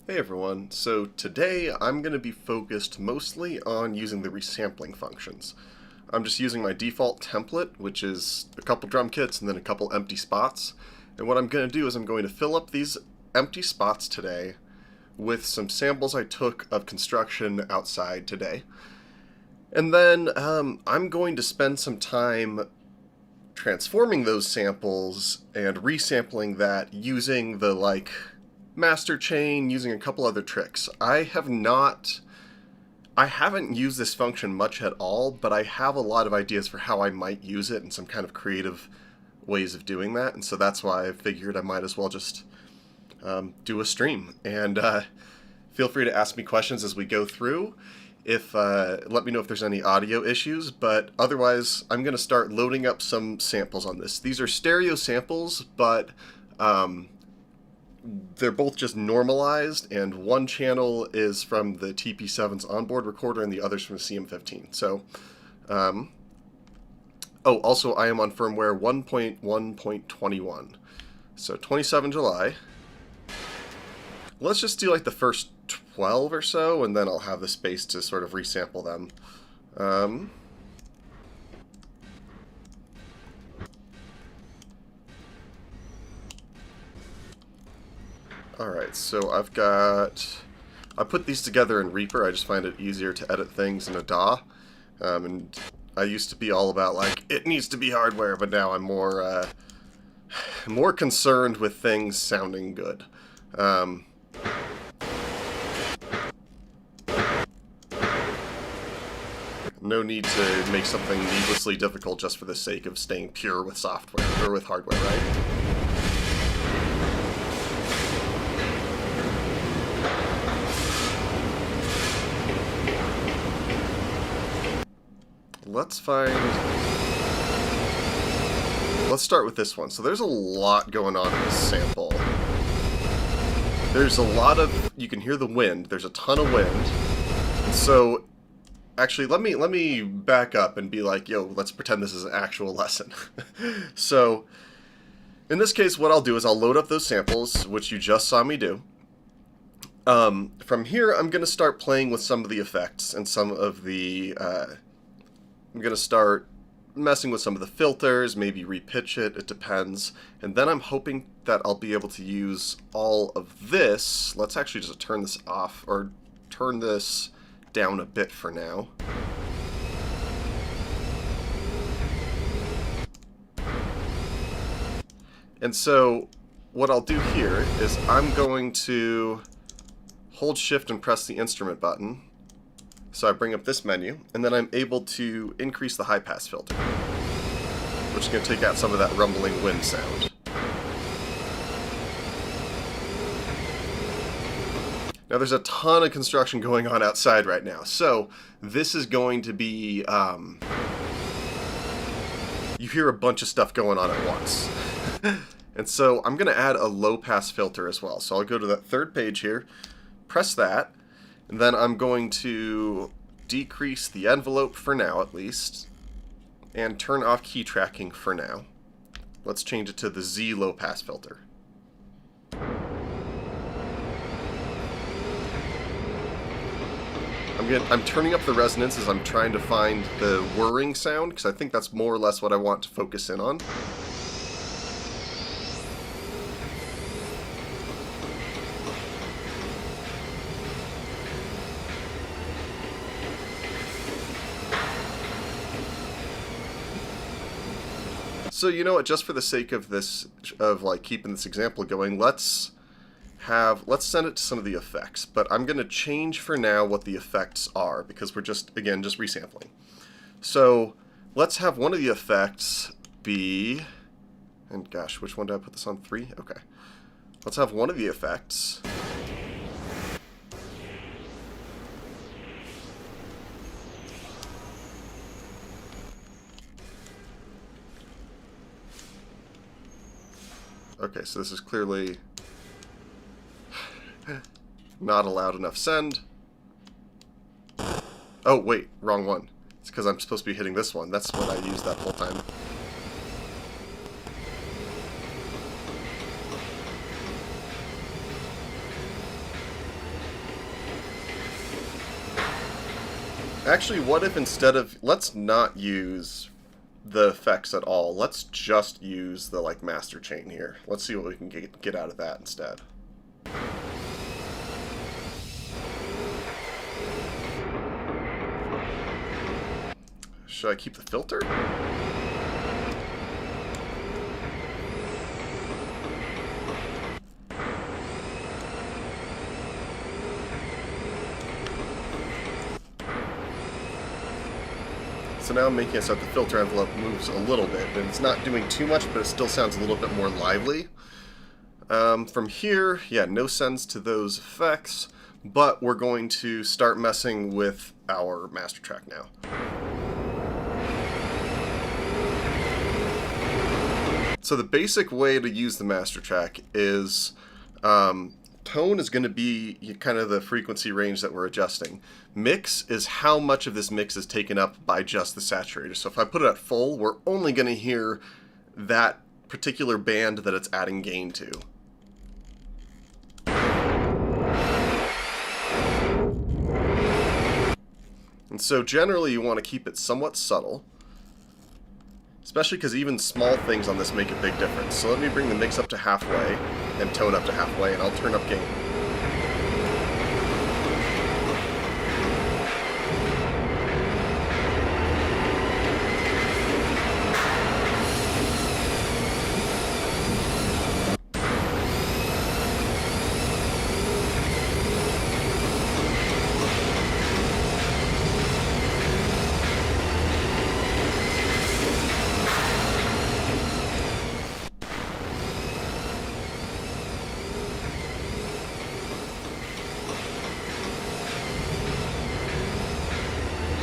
Hey everyone, so today I'm going to be focused mostly on using the resampling functions. I'm just using my default template, which is a couple drum kits and then a couple empty spots. And what I'm going to do is I'm going to fill up these empty spots today with some samples I took of construction outside today. And then I'm going to spend some time transforming those samples and resampling that using the master chain, using a couple other tricks. I haven't used this function much at all, but I have a lot of ideas for how I might use it and some kind of creative ways of doing that, and so that's why I figured I might as well just do a stream. And feel free to ask me questions as we go through. Let me know if there's any audio issues, but otherwise I'm going to start loading up some samples on this. These are stereo samples, but they're both just normalized, and one channel is from the TP7's onboard recorder and the other's from the CM15. So, also I am on firmware 1.1.21. So 27 July. Let's just do like the first 12 or so, and then I'll have the space to sort of resample them. Alright, so I put these together in Reaper. I just find it easier to edit things in a DAW. And I used to be all about, like, it needs to be hardware, but now I'm more concerned with things sounding good. No need to make something needlessly difficult just for the sake of staying pure with software, or with hardware, right? Let's start with this one. So there's a lot going on in this sample. There's a lot of, you can hear the wind, there's a ton of wind. So actually, let me back up and be like, yo, let's pretend this is an actual lesson. So in this case, what I'll do is I'll load up those samples, which you just saw me do. From here, I'm going to start playing with some of the effects and some of the I'm going to start messing with some of the filters, maybe repitch it, it depends. And then I'm hoping that I'll be able to use all of this. Let's actually just turn this off, or turn this down a bit for now. And so what I'll do here is I'm going to hold shift and press the instrument button. So I bring up this menu, and then I'm able to increase the high-pass filter, which is going to take out some of that rumbling wind sound. Now there's a ton of construction going on outside right now, so this is going to be, you hear a bunch of stuff going on at once. And so I'm going to add a low-pass filter as well. So I'll go to that third page here, press that, and then I'm going to decrease the envelope for now, at least, and turn off key tracking for now. Let's change it to the Z low pass filter. I'm turning up the resonance as I'm trying to find the whirring sound, because I think that's more or less what I want to focus in on. So you know what, just for the sake of this, of like keeping this example going, let's send it to some of the effects. But I'm going to change for now what the effects are, because we're just resampling. So let's have one of the effects be, and gosh, which one did I put this on? 3? Okay. Let's have one of the effects okay, so this is clearly not a loud enough send. Oh, wait, wrong one. It's because I'm supposed to be hitting this one. That's what I used that whole time. Actually, what if instead of... Let's not use the effects at all. Let's just use the, like, master chain here. Let's see what we can get out of that instead. Should I keep the filter? So now I'm making it so that the filter envelope moves a little bit, and it's not doing too much, but it still sounds a little bit more lively. From here, yeah, no sends to those effects, but we're going to start messing with our master track now. So the basic way to use the master track is tone is going to be kind of the frequency range that we're adjusting. Mix is how much of this mix is taken up by just the saturator. So if I put it at full, we're only going to hear that particular band that it's adding gain to. And so generally you want to keep it somewhat subtle, especially because even small things on this make a big difference. So let me bring the mix up to halfway and tone up to halfway, and I'll turn up gain.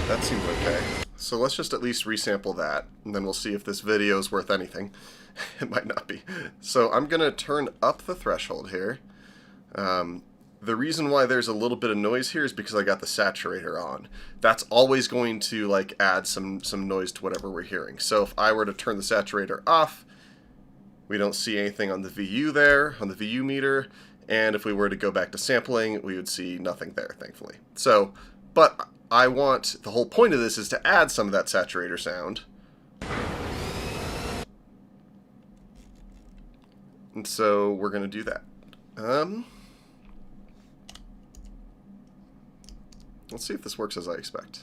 That seems okay. So let's just at least resample that, and then we'll see if this video is worth anything. It might not be. So I'm going to turn up the threshold here. The reason why there's a little bit of noise here is because I got the saturator on. That's always going to like add some noise to whatever we're hearing. So if I were to turn the saturator off, we don't see anything on the VU there, on the VU meter, and if we were to go back to sampling, we would see nothing there, thankfully. So, but I want, the whole point of this is to add some of that saturator sound. And so we're going to do that. Let's see if this works as I expect.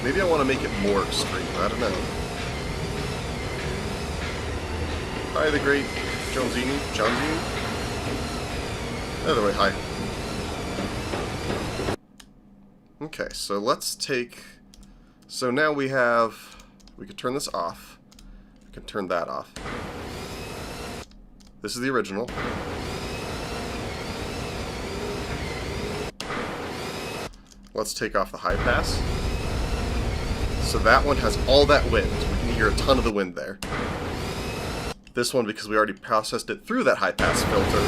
Maybe I want to make it more extreme. I don't know. Hi, the great Jonesini. Either way, hi. Okay, so let's take... So now we have... We could turn this off. We can turn that off. This is the original. Let's take off the high pass. So that one has all that wind. We can hear a ton of the wind there. This one, because we already processed it through that high pass filter,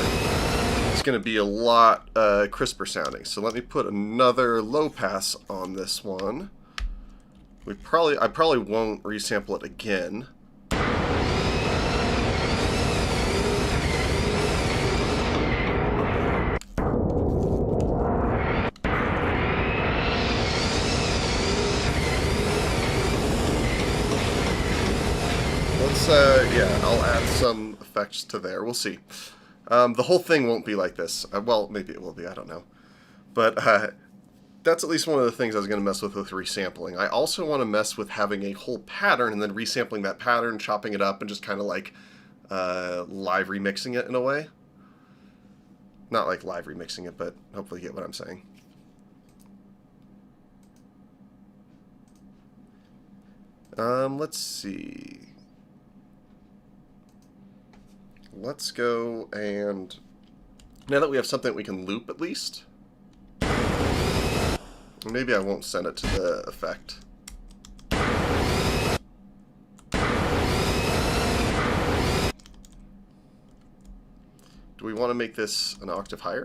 it's going to be a lot crisper sounding. So let me put another low pass on this one. I probably won't resample it again. Yeah, I'll add some effects to there. We'll see. The whole thing won't be like this. Well, maybe it will be. I don't know. But that's at least one of the things I was going to mess with resampling. I also want to mess with having a whole pattern and then resampling that pattern, chopping it up, and just kind of like live remixing it in a way. Not like live remixing it, but hopefully you get what I'm saying. Let's see. Let's go and, now that we have something we can loop at least, maybe I won't send it to the effect. Do we want to make this an octave higher?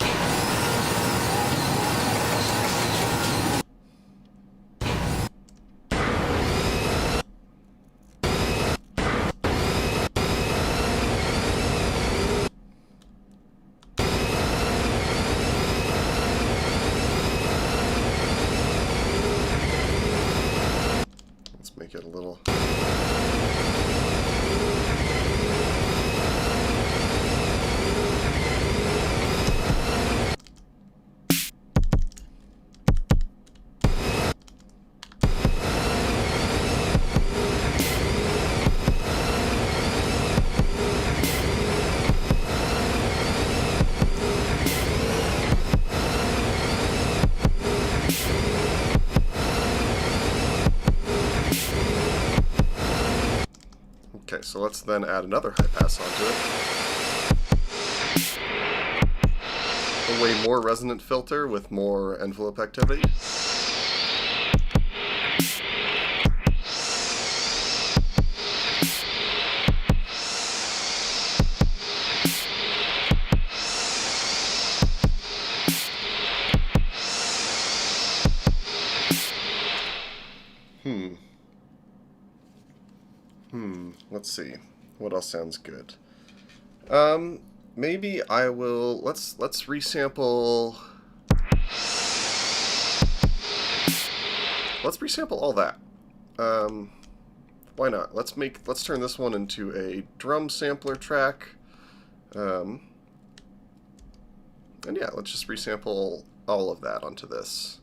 so let's then add another high pass onto it. A way more resonant filter with more envelope activity. Let's see. What else sounds good? Maybe I will... Let's resample... Let's resample all that. Why not? Let's turn this one into a drum sampler track. And yeah, let's just resample all of that onto this.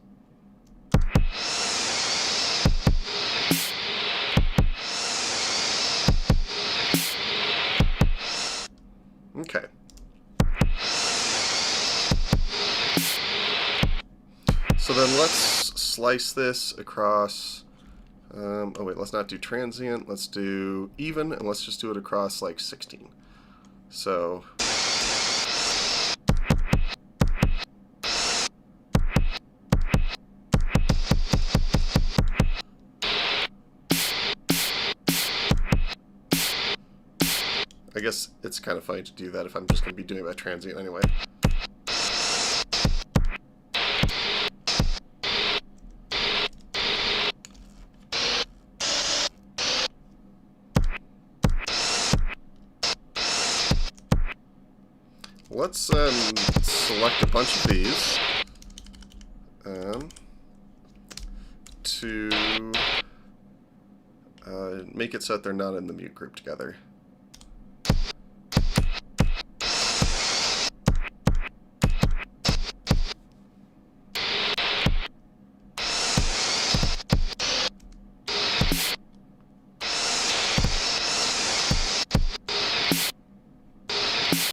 Okay. So then let's slice this across... oh wait, let's not do transient, let's do even, and let's just do it across like 16. So... I guess it's kind of funny to do that if I'm just going to be doing that transient anyway. Let's select a bunch of these to make it so that they're not in the mute group together.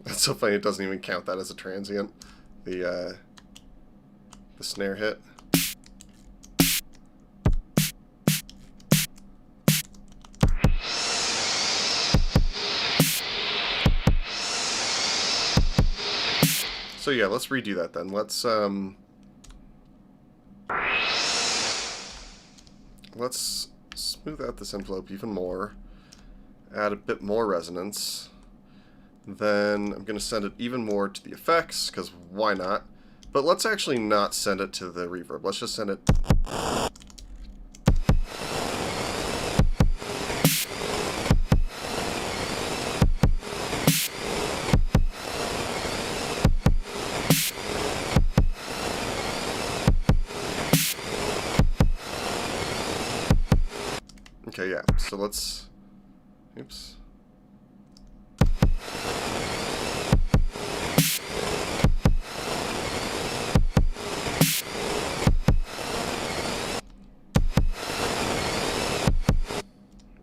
That's so funny, it doesn't even count that as a transient, the snare hit. So yeah, let's redo that then. Let's smooth out this envelope even more, add a bit more resonance. Then I'm going to send it even more to the effects, because why not? But let's actually not send it to the reverb. Let's just send it... Okay, yeah, so let's... Oops.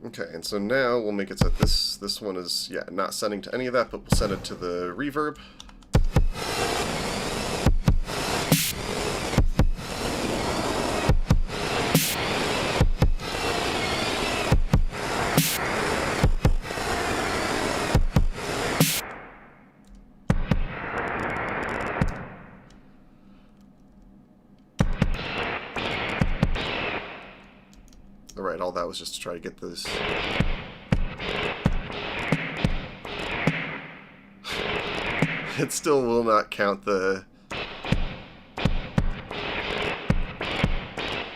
Okay, and so now we'll make it so that this one is, yeah, not sending to any of that, but we'll send it to the reverb. Alright, all that was just to try to get this... It still will not count the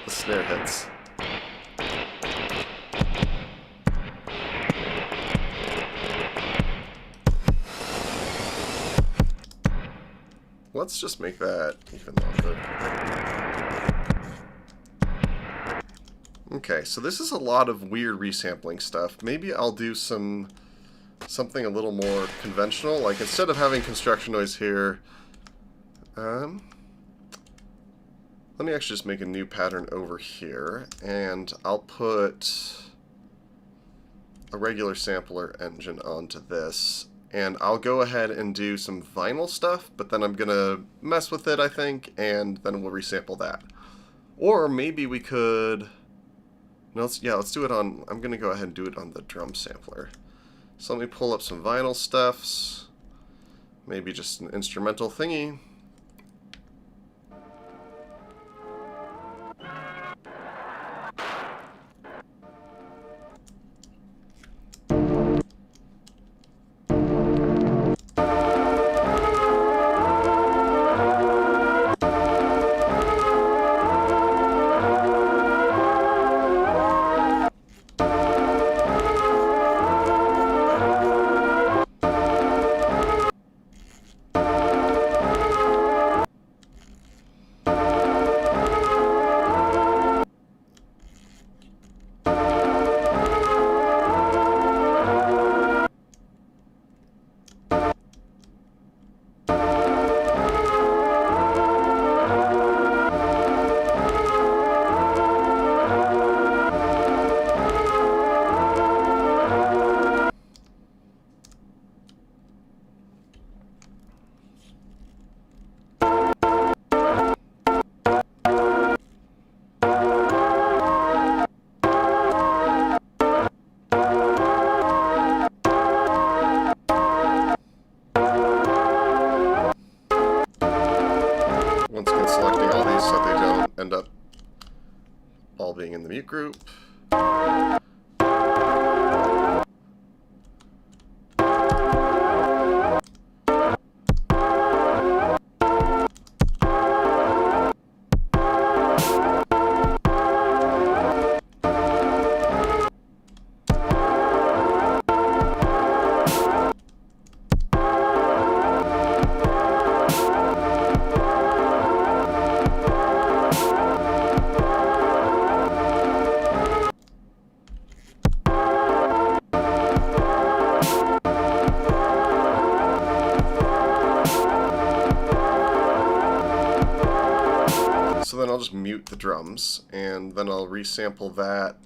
snare hits. Let's just make that even longer. Okay, so this is a lot of weird resampling stuff. Maybe I'll do something a little more conventional. Like, instead of having construction noise here, let me actually just make a new pattern over here, and I'll put a regular sampler engine onto this, and I'll go ahead and do some vinyl stuff, but then I'm gonna mess with it, I think, and then we'll resample that. Or maybe we could... No, let's do it on... I'm going to go ahead and do it on the drum sampler. So let me pull up some vinyl stuffs. Maybe just an instrumental thingy. Once again, selecting all these so that they don't end up all being in the mute group. So then I'll just mute the drums, and then I'll resample that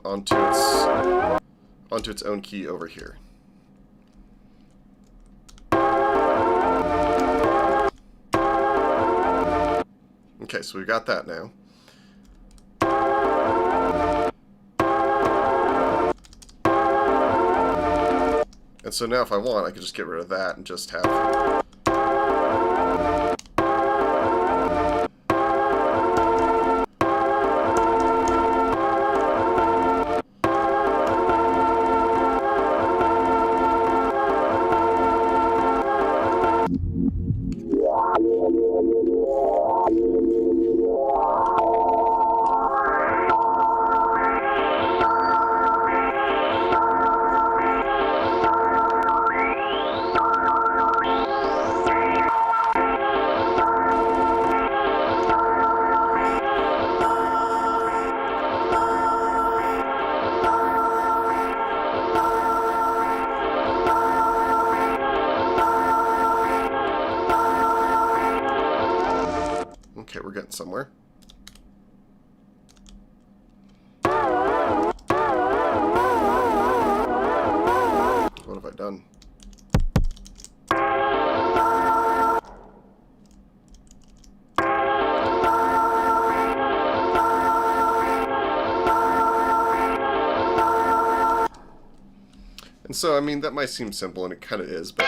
onto its own key over here. Okay, so we've got that now. And so now if I want, I can just get rid of that and just have... Okay, we're getting somewhere. What have I done? And so, I mean, that might seem simple, and it kind of is, but...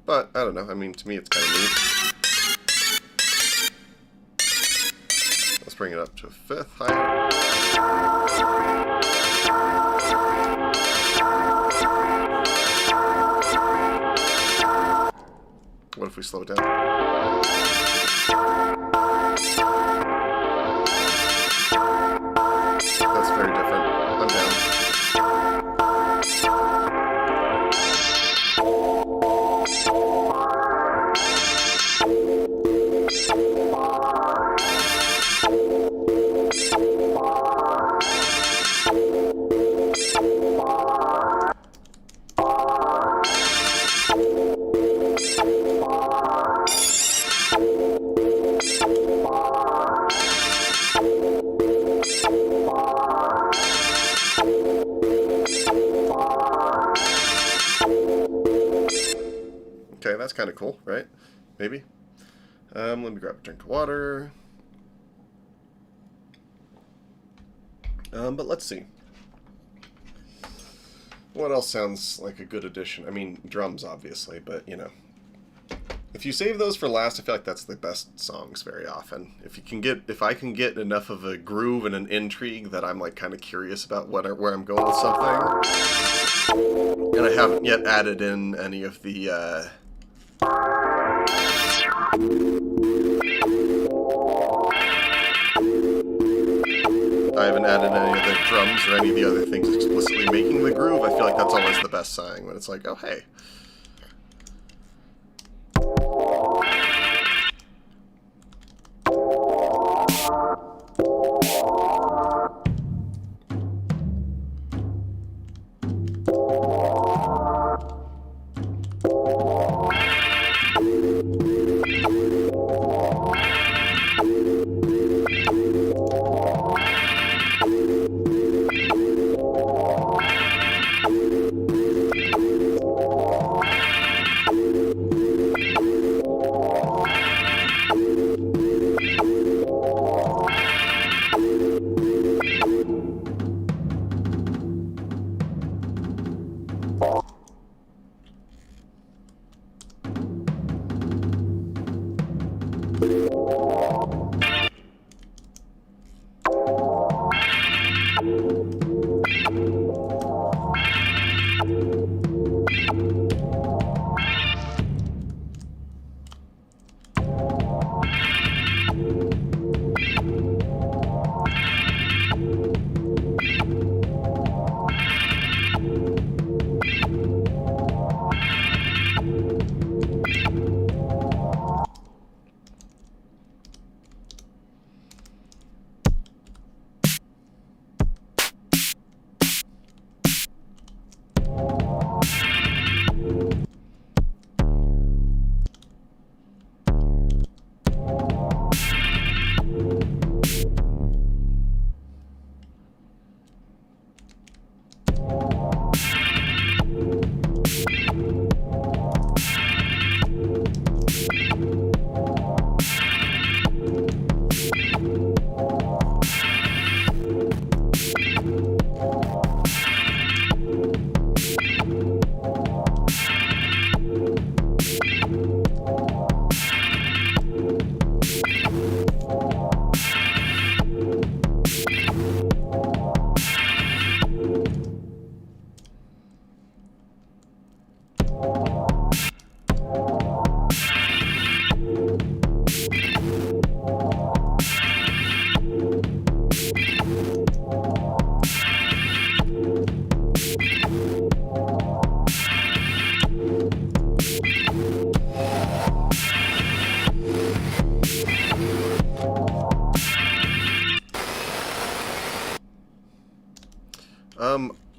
But, I don't know, I mean, to me it's kind of neat. Let's bring it up to a fifth higher. What if we slow it down? That's very different. I'm down. Okay, that's kind of cool, right? Maybe. Let me grab a drink of water. But let's see. What else sounds like a good addition? I mean, drums, obviously, but, you know. If you save those for last, I feel like that's the best songs very often. If I can get enough of a groove and an intrigue that I'm, like, kind of curious about where I'm going with something. And I haven't yet added in any of the, I haven't added any of the drums or any of the other things explicitly making the groove. I feel like that's always the best sign when it's like, oh, hey.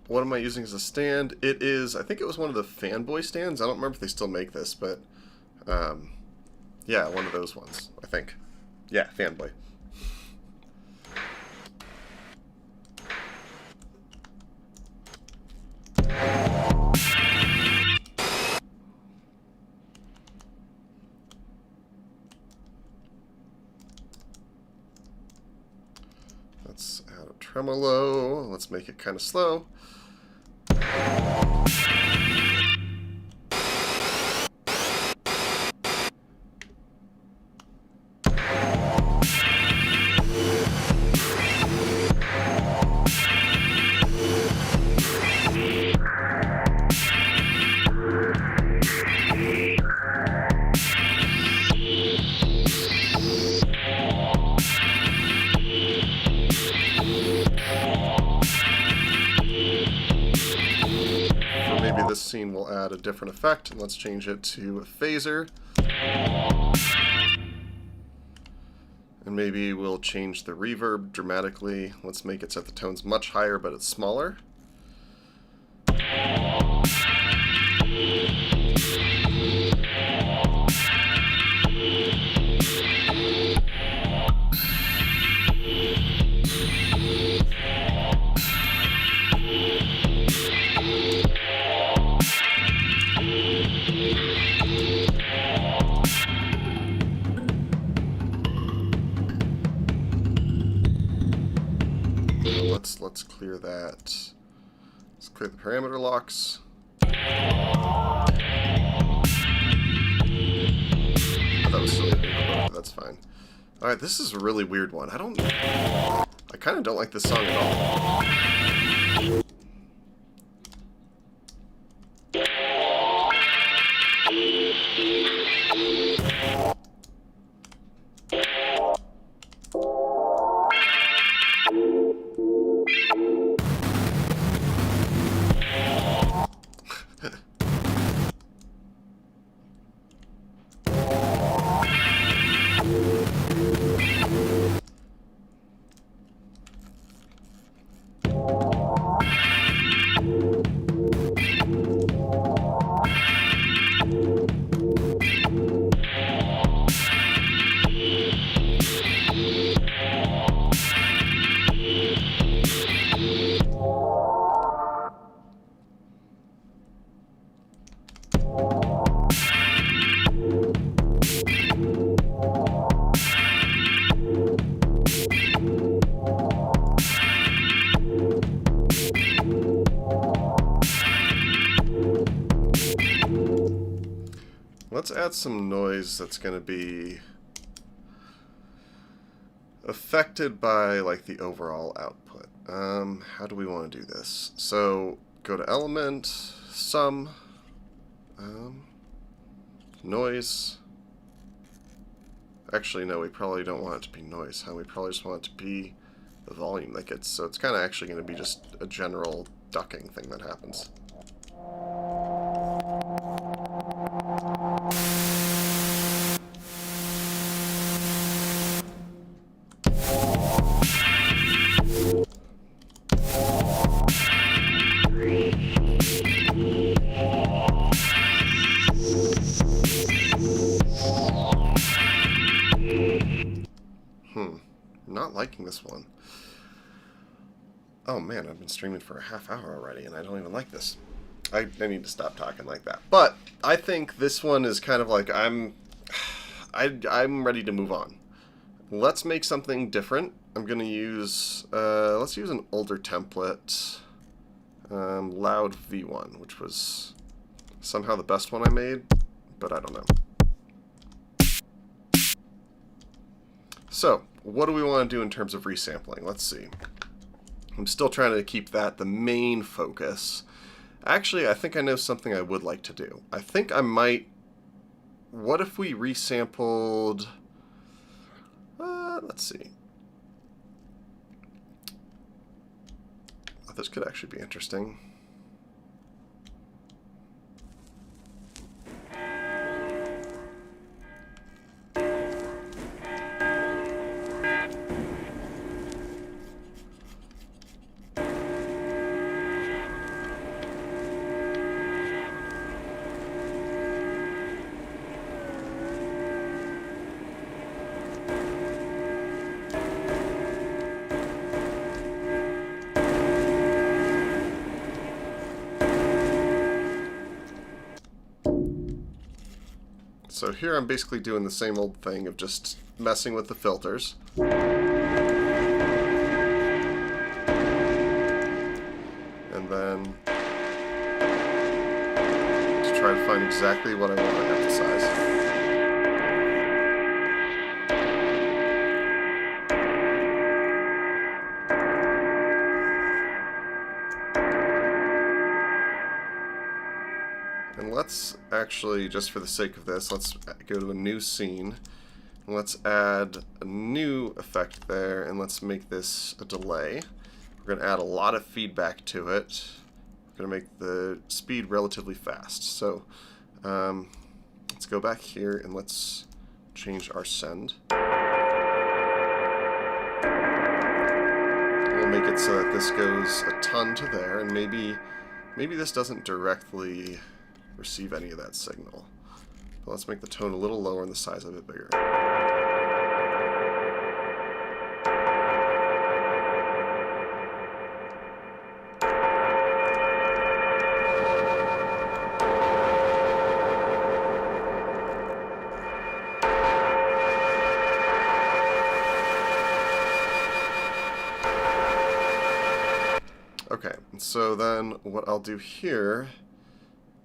What am I using as a stand? It is, I think it was one of the Fanboy stands. I don't remember if they still make this, but, yeah, one of those ones, I think. Yeah, Fanboy. Let's add a tremolo. Let's make it kind of slow. This scene will add a different effect, and let's change it to a phaser. And maybe we'll change the reverb dramatically. Let's make it set the tones much higher, but it's smaller. let's clear that. Let's clear the parameter locks. That was silly, but that's fine. Alright, this is a really weird one. I kind of don't like this song at all. Let's add some noise that's going to be affected by like the overall output. How do we want to do this? So go to element, sum, noise. Actually, no, we probably don't want it to be noise. We probably just want it to be the volume that gets. So it's kind of actually going to be just a general ducking thing that happens. Not liking this one. Oh man, I've been streaming for a half hour already and I don't even like this. I need to stop talking like that. But I think this one is kind of like I'm ready to move on. Let's make something different. I'm gonna use let's use an older template, loud V1, which was somehow the best one I made, but I don't know. So, what do we want to do in terms of resampling? Let's see. I'm still trying to keep that the main focus. Actually, I think I know something I would like to do. I think I might... What if we resampled... let's see. Oh, this could actually be interesting. So here I'm basically doing the same old thing of just messing with the filters. And then to try to find exactly what I want to emphasize. And let's actually, just for the sake of this, let's go to a new scene. And let's add a new effect there, and let's make this a delay. We're going to add a lot of feedback to it. We're going to make the speed relatively fast. So let's go back here and let's change our send. We'll make it so that this goes a ton to there, and maybe this doesn't directly receive any of that signal. But let's make the tone a little lower and the size of it bigger. Okay, so then what I'll do here,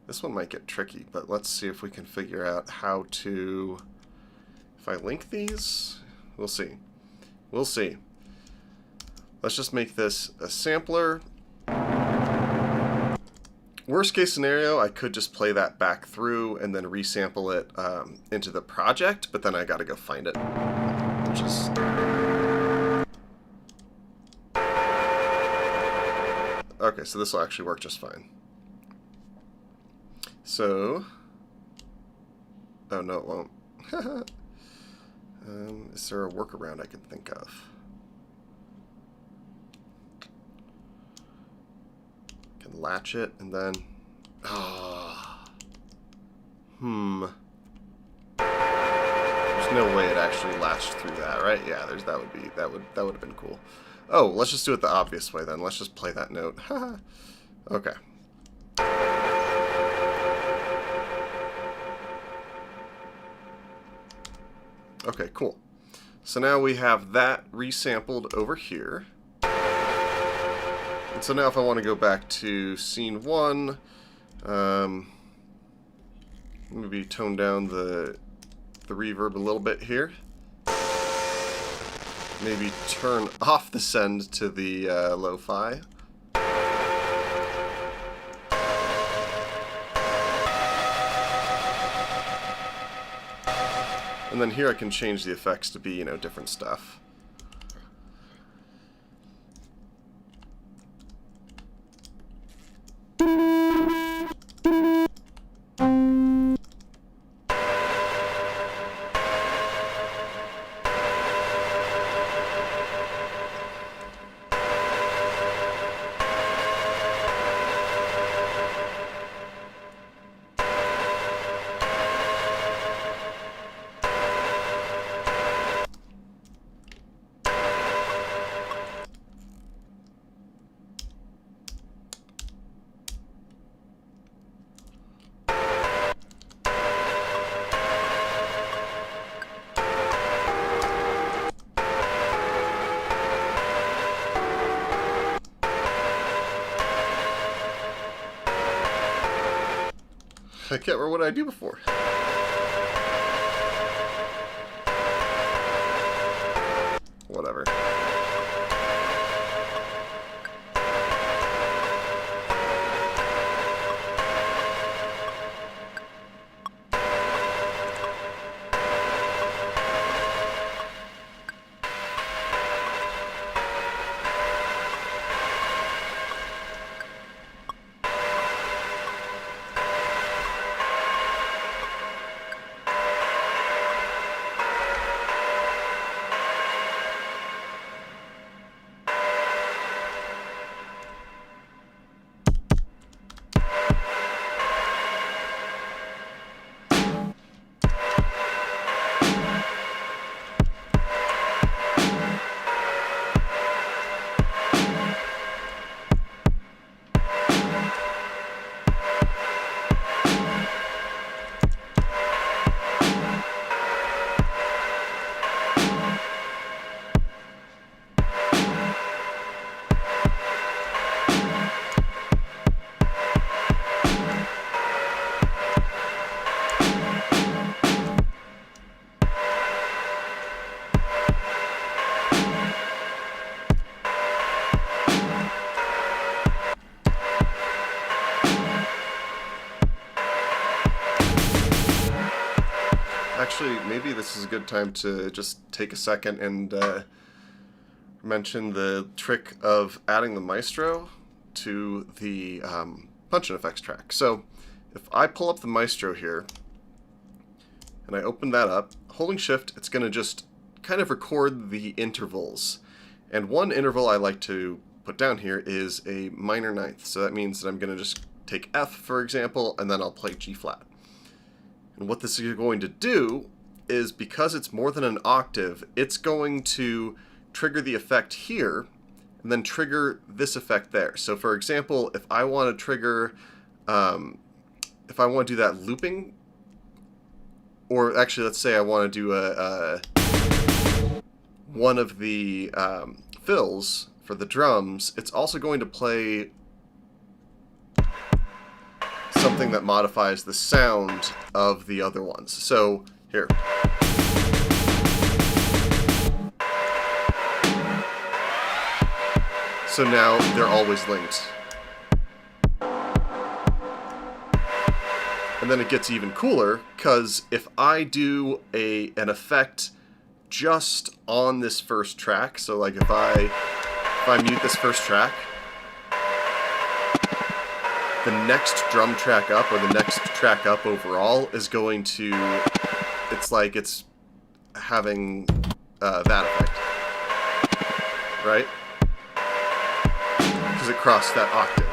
this one might get tricky, but let's see if we can figure out how to, if I link these, we'll see. We'll see. Let's just make this a sampler. Worst case scenario, I could just play that back through and then resample it into the project, but then I gotta go find it, which is... Okay, so this will actually work just fine. So... Oh, no, it won't. Is there a workaround I can think of? Can latch it and then... Oh. There's no way it actually latched through that, right? Yeah, that would have been cool. Oh, let's just do it the obvious way then. Let's just play that note. Okay. Okay, cool. So now we have that resampled over here. And so now if I want to go back to scene 1, maybe tone down the reverb a little bit here. Maybe turn off the send to the lo-fi. And then here I can change the effects to be, you know, different stuff. I can't remember what I do before. Whatever. Actually, maybe this is a good time to just take a second and mention the trick of adding the maestro to the punch-in effects track. So, if I pull up the maestro here, and I open that up, holding shift, it's going to just kind of record the intervals. And one interval I like to put down here is a minor ninth. So that means that I'm going to just take F, for example, and then I'll play G flat. And what this is going to do is, because it's more than an octave, it's going to trigger the effect here and then trigger this effect there. So for example, if I want to trigger, if I want to do that looping, or actually let's say I want to do one of the fills, for the drums, it's also going to play something that modifies the sound of the other ones. So, here. So now they're always linked. And then it gets even cooler, because if I do an effect just on this first track, so like if I mute this first track, the next drum track up, or the next track up overall, is going to, it's like it's having that effect, right? Because it crossed that octave.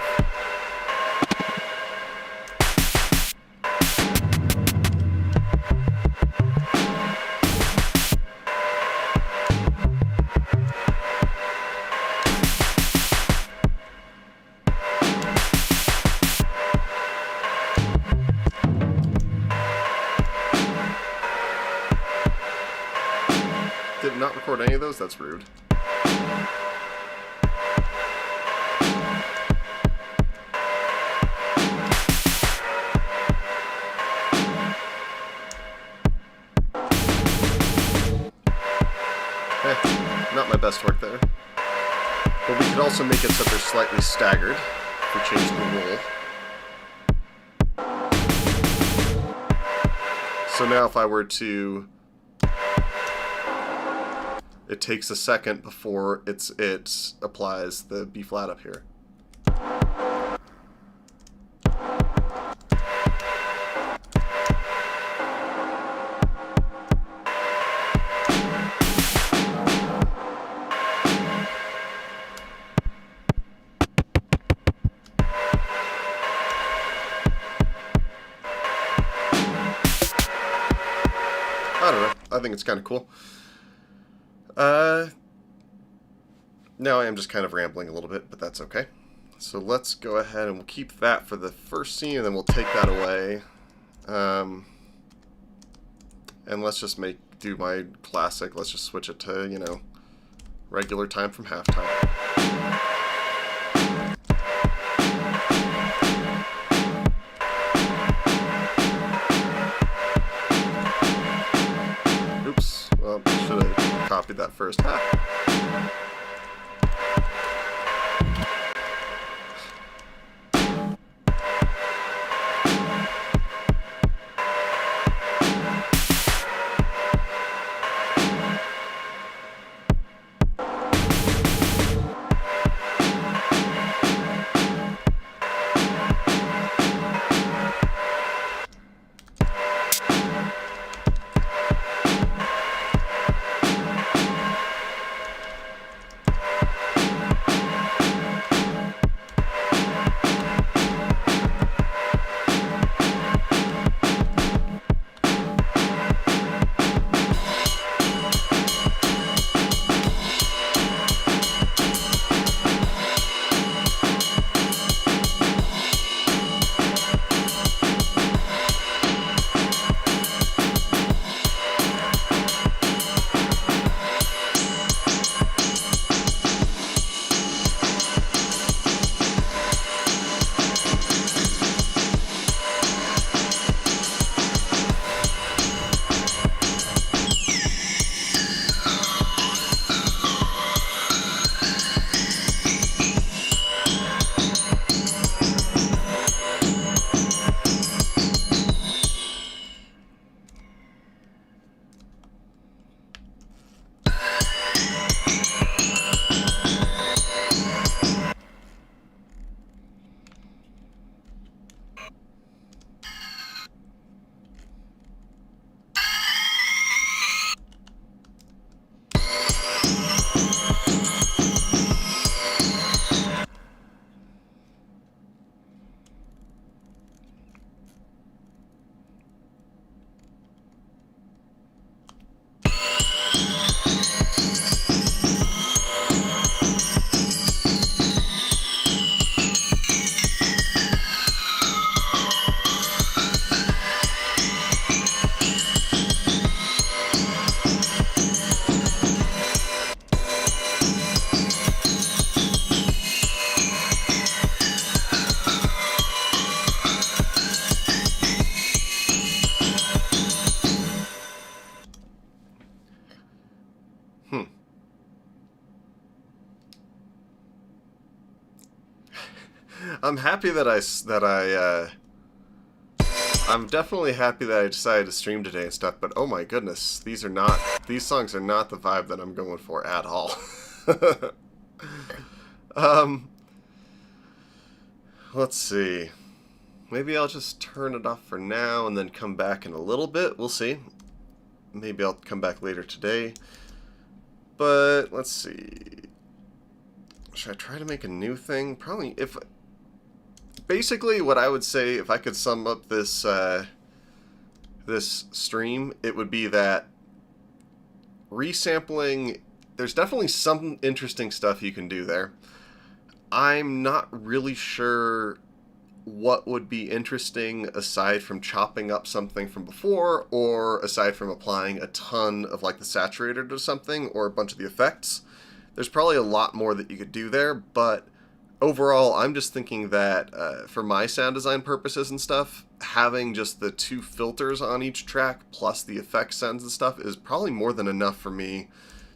Did not record any of those? That's rude. Not my best work there. But we could also make it so they're slightly staggered if we change the rule. So now if I were to... It takes a second before it applies the B flat up here. I don't know. I think it's kind of cool. Now I am just kind of rambling a little bit, but that's okay. So let's go ahead and we'll keep that for the first scene, and then we'll take that away. And let's just do my classic. Let's just switch it to, you know, regular time from halftime. Oops. Well, should have copied that first. I'm happy that I'm definitely happy that I decided to stream today and stuff, but oh my goodness, these songs are not the vibe that I'm going for at all. Let's see. Maybe I'll just turn it off for now and then come back in a little bit. We'll see. Maybe I'll come back later today. But let's see. Should I try to make a new thing? Probably. If basically what I would say, if I could sum up this this stream, it would be that resampling. There's definitely some interesting stuff you can do there. I'm not really sure what would be interesting aside from chopping up something from before, or aside from applying a ton of like the saturator to something or a bunch of the effects. There's probably a lot more that you could do there, but overall I'm just thinking that for my sound design purposes and stuff, having just the 2 filters on each track plus the effect sends and stuff is probably more than enough for me,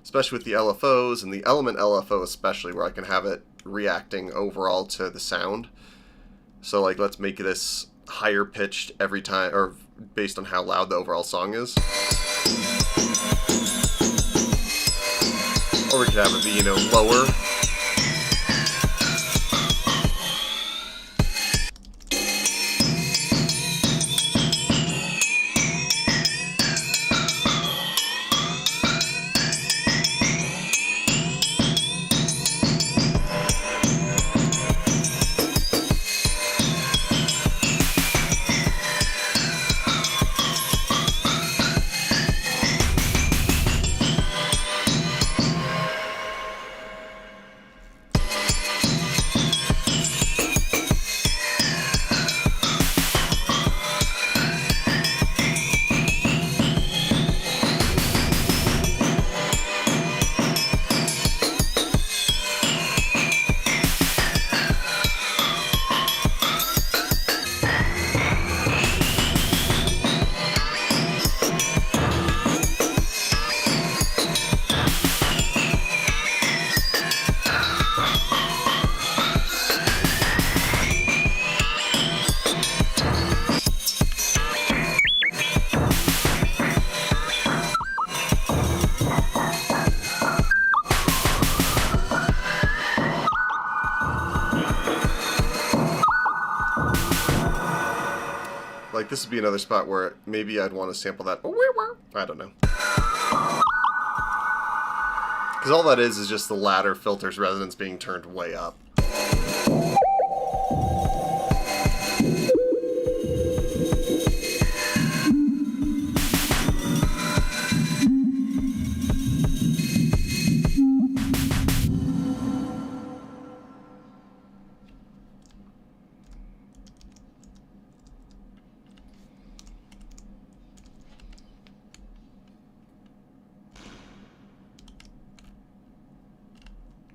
especially with the LFOs and the element LFO especially, where I can have it reacting overall to the sound. So like, let's make this higher pitched every time, or based on how loud the overall song is. Or we could have it be, you know, lower. Like, this would be another spot where maybe I'd want to sample that. I don't know. Because all that is just the ladder filter's resonance being turned way up.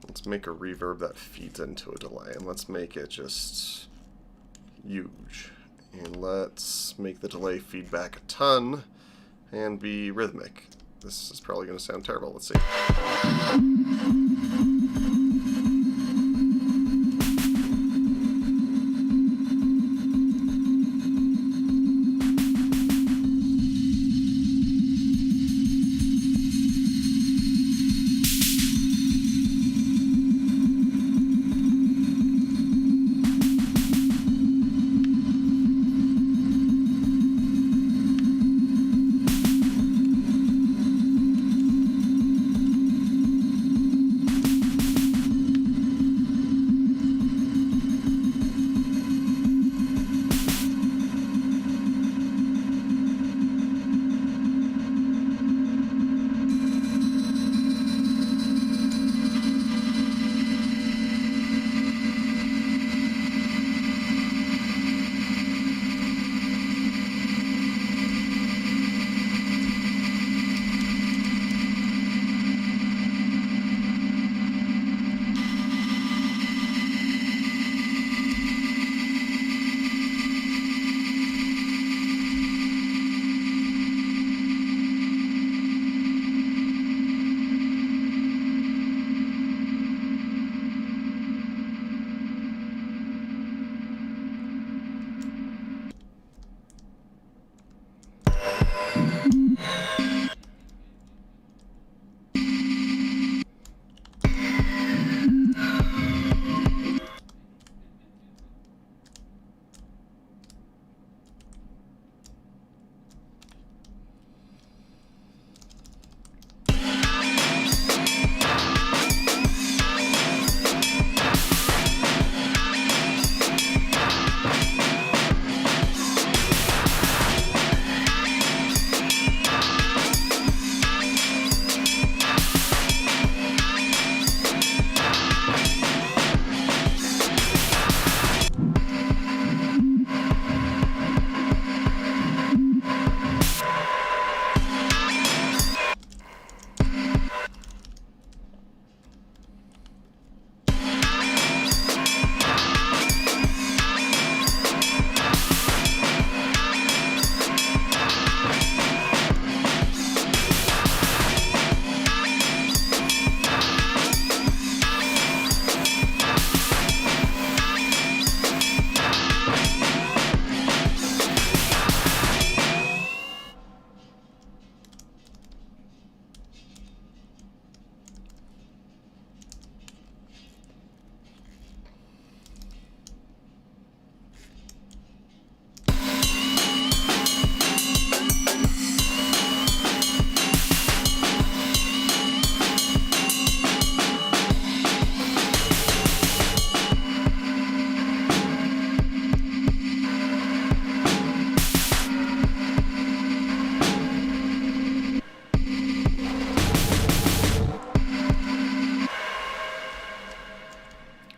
Let's make a reverb that feeds into a delay, and let's make it just huge. And let's make the delay feedback a ton and be rhythmic. This is probably going to sound terrible. Let's see.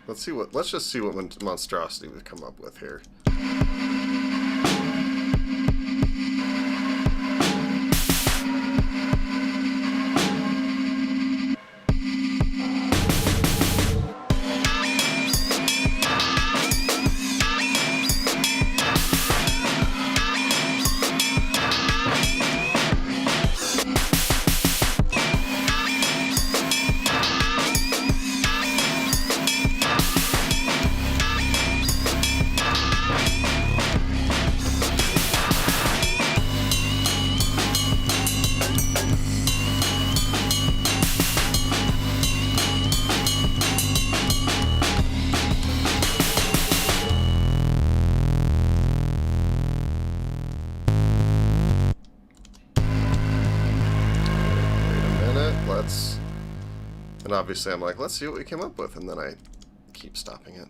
Let's just see what monstrosity we've come up with here. And obviously I'm like, let's see what we came up with, and then I keep stopping it.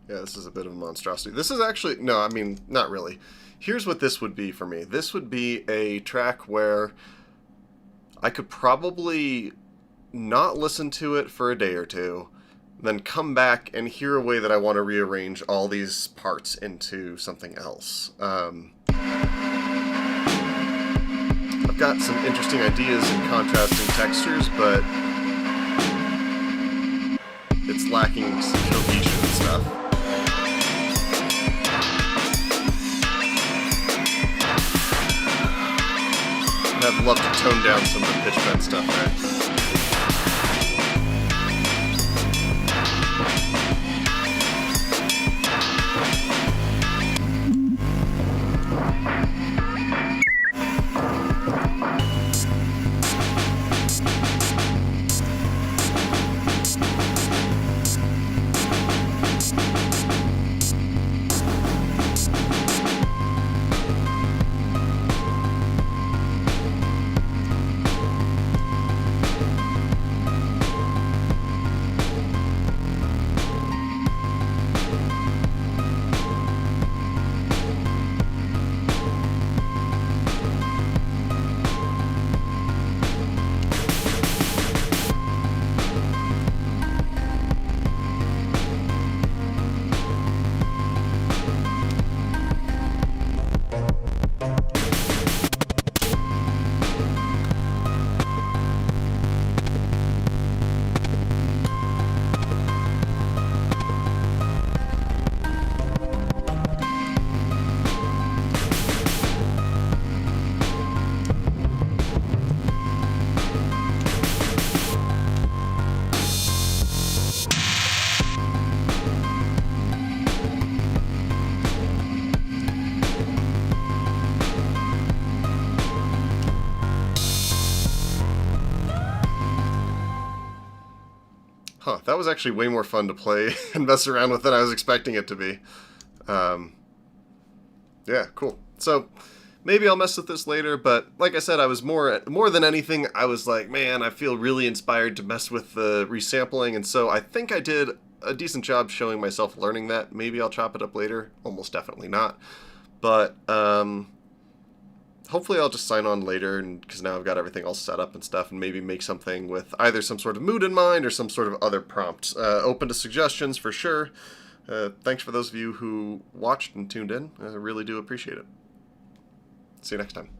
Yeah, this is a bit of a monstrosity. This is actually... No, I mean, not really. Here's what this would be for me. This would be a track where I could probably not listen to it for a day or two, then come back and hear a way that I want to rearrange all these parts into something else. I've got some interesting ideas in contrasting textures, but it's lacking some cohesion and stuff. And I'd love to tone down some of the pitch bend stuff there. Huh, that was actually way more fun to play and mess around with than I was expecting it to be. Yeah, cool. So, maybe I'll mess with this later, but like I said, I was more than anything, I was like, man, I feel really inspired to mess with the resampling, and so I think I did a decent job showing myself learning that. Maybe I'll chop it up later. Almost definitely not. But, hopefully I'll just sign on later, because now I've got everything all set up and stuff, and maybe make something with either some sort of mood in mind or some sort of other prompt. Open to suggestions for sure. Thanks for those of you who watched and tuned in. I really do appreciate it. See you next time.